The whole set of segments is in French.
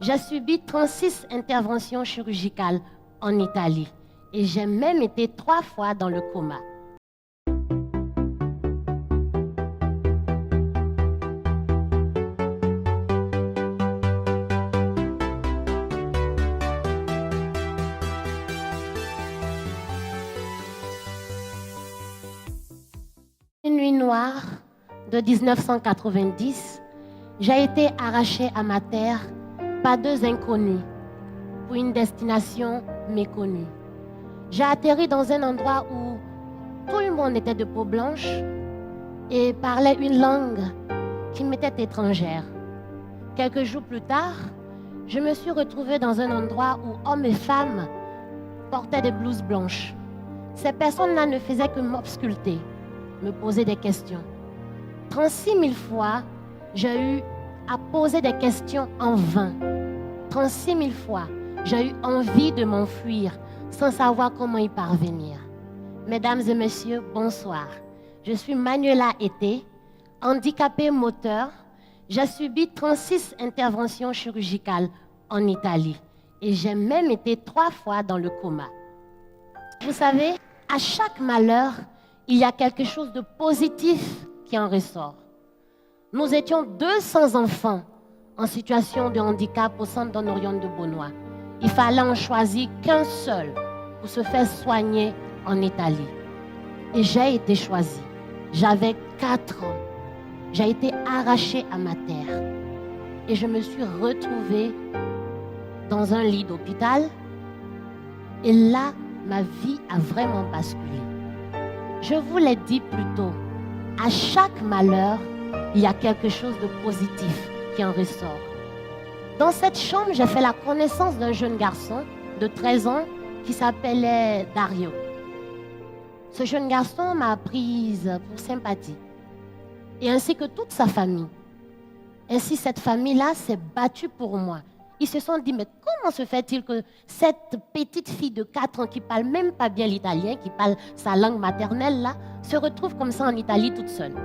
J'ai subi 36 interventions chirurgicales en Italie et j'ai même été 3 fois dans le coma. Une nuit noire de 1990, j'ai été arrachée à ma terre par 2 inconnus pour une destination méconnue. J'ai atterri dans un endroit où tout le monde était de peau blanche et parlait une langue qui m'était étrangère. Quelques jours plus tard, je me suis retrouvée dans un endroit où hommes et femmes portaient des blouses blanches. Ces personnes-là ne faisaient que m'ausculter, me poser des questions. 36 000 fois, j'ai eu à poser des questions en vain. 36 000 fois, j'ai eu envie de m'enfuir sans savoir comment y parvenir. Mesdames et messieurs, bonsoir. Je suis Manuela Ete, handicapée moteur. J'ai subi 36 interventions chirurgicales en Italie et j'ai même été 3 fois dans le coma. Vous savez, à chaque malheur, il y a quelque chose de positif qui en ressort. Nous étions 200 enfants en situation de handicap au centre Don Orion de Beaunois. Il fallait en choisir qu'un seul pour se faire soigner en Italie. Et j'ai été choisie. J'avais 4 ans. J'ai été arrachée à ma terre. Et je me suis retrouvée dans un lit d'hôpital. Et là, ma vie a vraiment basculé. Je vous l'ai dit plus tôt, à chaque malheur, il y a quelque chose de positif qui en ressort. Dans cette chambre, j'ai fait la connaissance d'un jeune garçon de 13 ans qui s'appelait Dario. Ce jeune garçon m'a prise pour sympathie, et ainsi que toute sa famille. Ainsi, cette famille-là s'est battue pour moi. Ils se sont dit, mais comment se fait-il que cette petite fille de 4 ans qui parle même pas bien l'italien, qui parle sa langue maternelle, là, se retrouve comme ça en Italie toute seule?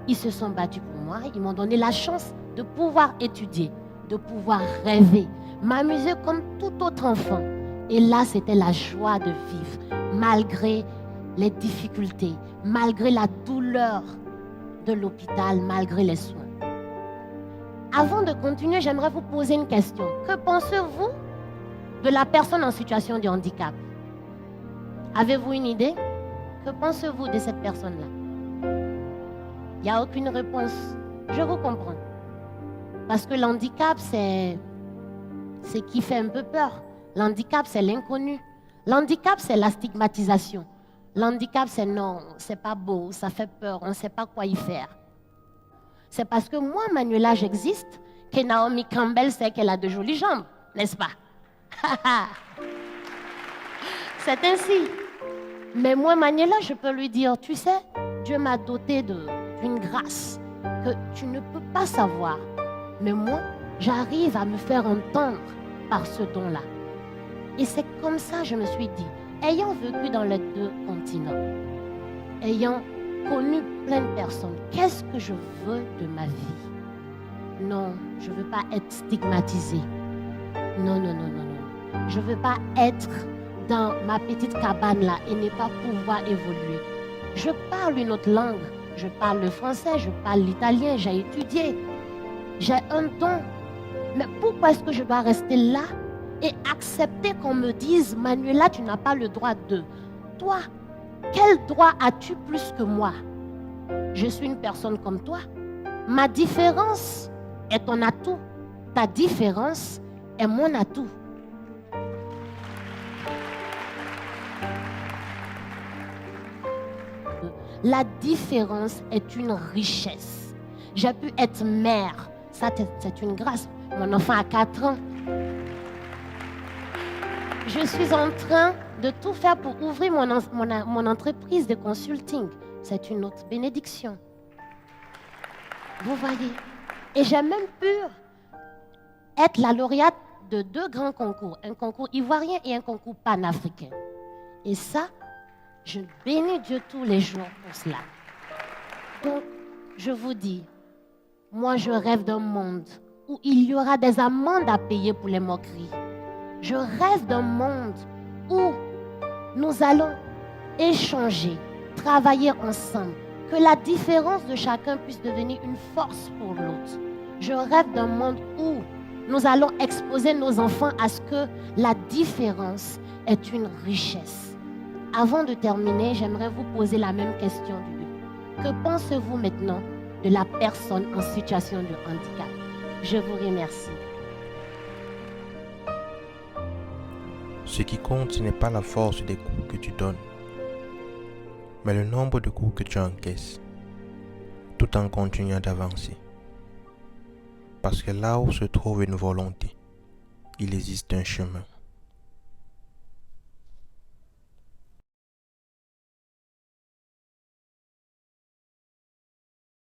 Ils se sont battus pour moi, ils m'ont donné la chance de pouvoir étudier, de pouvoir rêver, m'amuser comme tout autre enfant. Et là, c'était la joie de vivre, malgré les difficultés, malgré la douleur de l'hôpital, malgré les soins. Avant de continuer, j'aimerais vous poser une question. Que pensez-vous de la personne en situation de handicap? Avez-vous une idée? Que pensez-vous de cette personne-là? Il n'y a aucune réponse. Je vous comprends. Parce que l'handicap, c'est ce qui fait un peu peur. L'handicap, c'est l'inconnu. L'handicap, c'est la stigmatisation. L'handicap, c'est non, c'est pas beau, ça fait peur, on ne sait pas quoi y faire. C'est parce que moi, Manuela, j'existe, que Naomi Campbell sait qu'elle a de jolies jambes, n'est-ce pas? C'est ainsi. Mais moi, Manuela, je peux lui dire, tu sais, Dieu m'a doté d'une grâce que tu ne peux pas savoir. Mais moi, j'arrive à me faire entendre par ce don-là. Et c'est comme ça que je me suis dit, ayant vécu dans les 2 continents, ayant connu plein de personnes, qu'est-ce que je veux de ma vie? Non, je ne veux pas être stigmatisée. Non, non, non, non, non. Je ne veux pas être dans ma petite cabane là et ne pas pouvoir évoluer. Je parle une autre langue. Je parle le français, je parle l'italien, j'ai étudié. J'ai un don. Mais pourquoi est-ce que je dois rester là et accepter qu'on me dise, Manuela, tu n'as pas le droit de... Toi, quel droit as-tu plus que moi? Je suis une personne comme toi. Ma différence est ton atout. Ta différence est mon atout. La différence est une richesse. J'ai pu être mère. Ça, c'est une grâce. Mon enfant a 4 ans. Je suis en train de tout faire pour ouvrir mon entreprise de consulting. C'est une autre bénédiction. Vous voyez. Et j'ai même pu être la lauréate de 2 grands concours. Un concours ivoirien et un concours panafricain. Et ça, je bénis Dieu tous les jours pour cela. Donc, je vous dis, moi je rêve d'un monde où il y aura des amendes à payer pour les moqueries. Je rêve d'un monde où nous allons échanger, travailler ensemble, que la différence de chacun puisse devenir une force pour l'autre. Je rêve d'un monde où nous allons exposer nos enfants à ce que la différence est une richesse. Avant de terminer, j'aimerais vous poser la même question du début. Que pensez-vous maintenant de la personne en situation de handicap? Je vous remercie. Ce qui compte, ce n'est pas la force des coups que tu donnes, mais le nombre de coups que tu encaisses, tout en continuant d'avancer. Parce que là où se trouve une volonté, il existe un chemin.